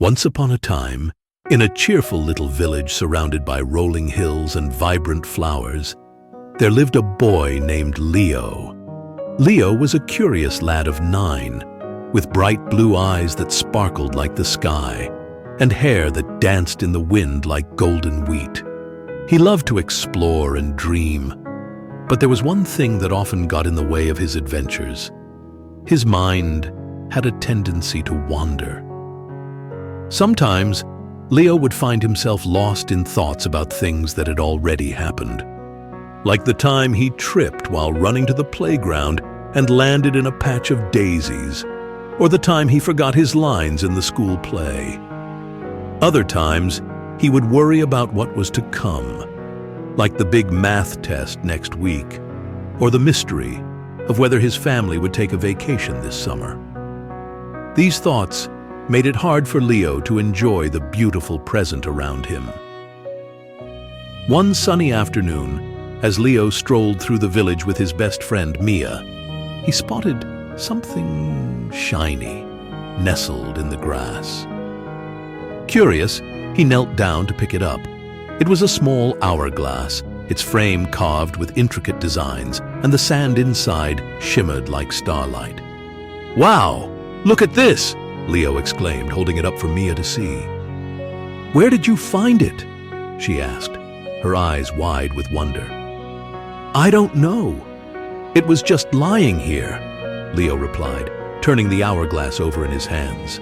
Once upon a time, in a cheerful little village surrounded by rolling hills and vibrant flowers, there lived a boy named Leo. Leo was a curious lad of 9, with bright blue eyes that sparkled like the sky, and hair that danced in the wind like golden wheat. He loved to explore and dream, but there was one thing that often got in the way of his adventures. His mind had a tendency to wander. Sometimes, Leo would find himself lost in thoughts about things that had already happened. Like the time he tripped while running to the playground and landed in a patch of daisies, or the time he forgot his lines in the school play. Other times, he would worry about what was to come, like the big math test next week, or the mystery of whether his family would take a vacation this summer. These thoughts made it hard for Leo to enjoy the beautiful present around him. One sunny afternoon, as Leo strolled through the village with his best friend Mia, he spotted something shiny nestled in the grass. Curious, he knelt down to pick it up. It was a small hourglass, its frame carved with intricate designs, and the sand inside shimmered like starlight. "Wow! Look at this!" Leo exclaimed, holding it up for Mia to see. "Where did you find it?" she asked, her eyes wide with wonder. "I don't know. It was just lying here," Leo replied, turning the hourglass over in his hands.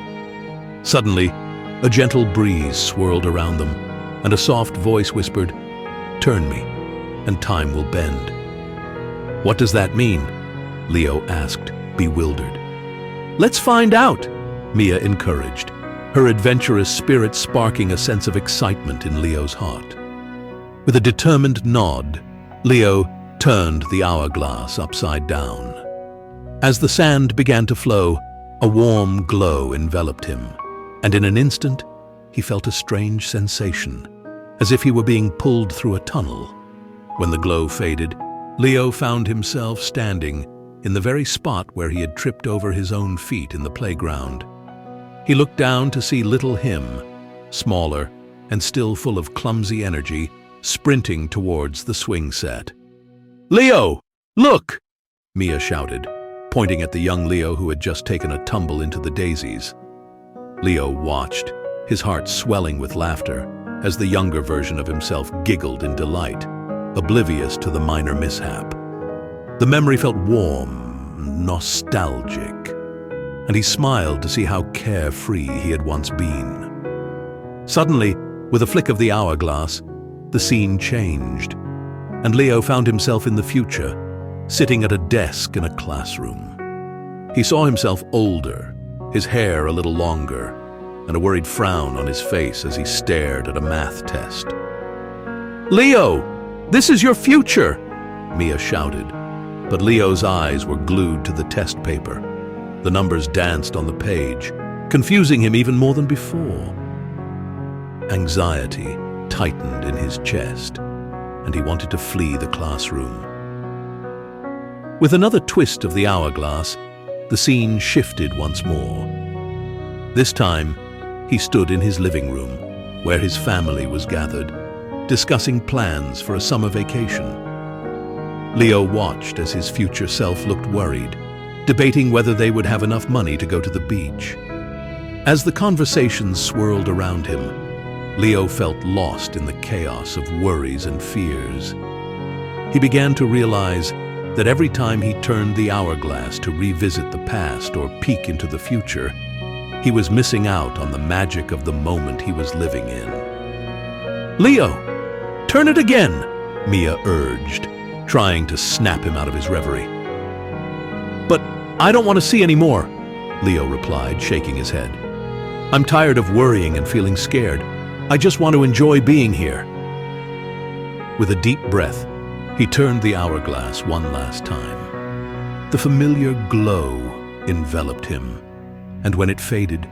Suddenly, a gentle breeze swirled around them, and a soft voice whispered, "Turn me, and time will bend." "What does that mean?" Leo asked, bewildered. "Let's find out," Mia encouraged, her adventurous spirit sparking a sense of excitement in Leo's heart. With a determined nod, Leo turned the hourglass upside down. As the sand began to flow, a warm glow enveloped him, and in an instant, he felt a strange sensation, as if he were being pulled through a tunnel. When the glow faded, Leo found himself standing in the very spot where he had tripped over his own feet in the playground. He looked down to see little him, smaller and still full of clumsy energy, sprinting towards the swing set. "Leo, look!" Mia shouted, pointing at the young Leo who had just taken a tumble into the daisies. Leo watched, his heart swelling with laughter, as the younger version of himself giggled in delight, oblivious to the minor mishap. The memory felt warm, nostalgic, and he smiled to see how carefree he had once been. Suddenly, with a flick of the hourglass, the scene changed, and Leo found himself in the future, sitting at a desk in a classroom. He saw himself older, his hair a little longer, and a worried frown on his face as he stared at a math test. "Leo, this is your future!" Mia shouted, but Leo's eyes were glued to the test paper. The numbers danced on the page, confusing him even more than before. Anxiety tightened in his chest, and he wanted to flee the classroom. With another twist of the hourglass, the scene shifted once more. This time, he stood in his living room, where his family was gathered, discussing plans for a summer vacation. Leo watched as his future self looked worried, debating whether they would have enough money to go to the beach. As the conversations swirled around him, Leo felt lost in the chaos of worries and fears. He began to realize that every time he turned the hourglass to revisit the past or peek into the future, he was missing out on the magic of the moment he was living in. "Leo, turn it again," Mia urged, trying to snap him out of his reverie. "But I don't want to see any more," Leo replied, shaking his head. "I'm tired of worrying and feeling scared. I just want to enjoy being here." With a deep breath, he turned the hourglass one last time. The familiar glow enveloped him, and when it faded,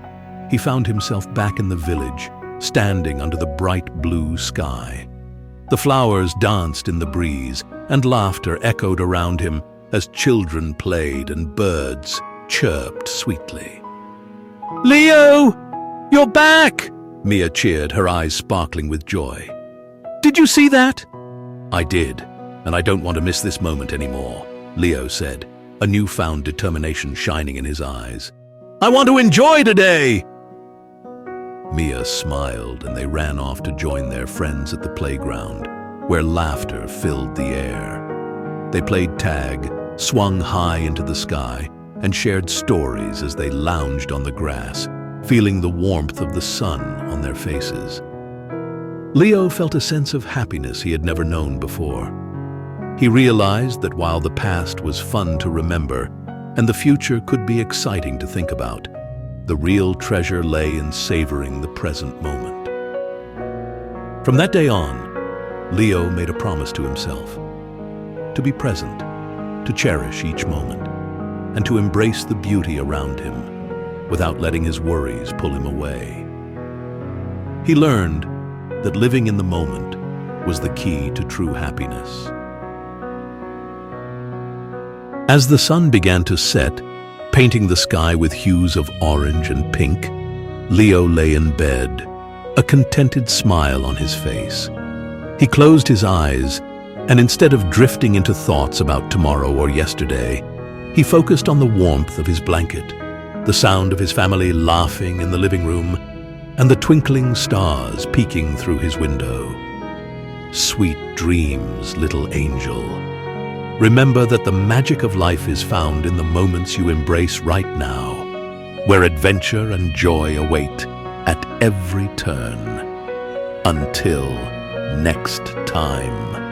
he found himself back in the village, standing under the bright blue sky. The flowers danced in the breeze, and laughter echoed around him as children played and birds chirped sweetly. "Leo, You're back! Mia cheered, her eyes sparkling with joy. Did you see that? I did, and I don't want to miss this moment anymore, Leo said, a newfound determination shining in his eyes. I want to enjoy today! Mia smiled, and they ran off to join their friends at the playground, where laughter filled the air. They played tag, swung high into the sky, and shared stories as they lounged on the grass, feeling the warmth of the sun on their faces. Leo felt a sense of happiness he had never known before. He realized that while the past was fun to remember and the future could be exciting to think about, the real treasure lay in savoring the present moment. From that day on, Leo made a promise to himself to be present, to cherish each moment, and to embrace the beauty around him without letting his worries pull him away. He learned that living in the moment was the key to true happiness. As the sun began to set, painting the sky with hues of orange and pink, Leo lay in bed, a contented smile on his face. He closed his eyes, and instead of drifting into thoughts about tomorrow or yesterday, he focused on the warmth of his blanket, the sound of his family laughing in the living room, and the twinkling stars peeking through his window. Sweet dreams, little angel. Remember that the magic of life is found in the moments you embrace right now, where adventure and joy await at every turn. Until next time.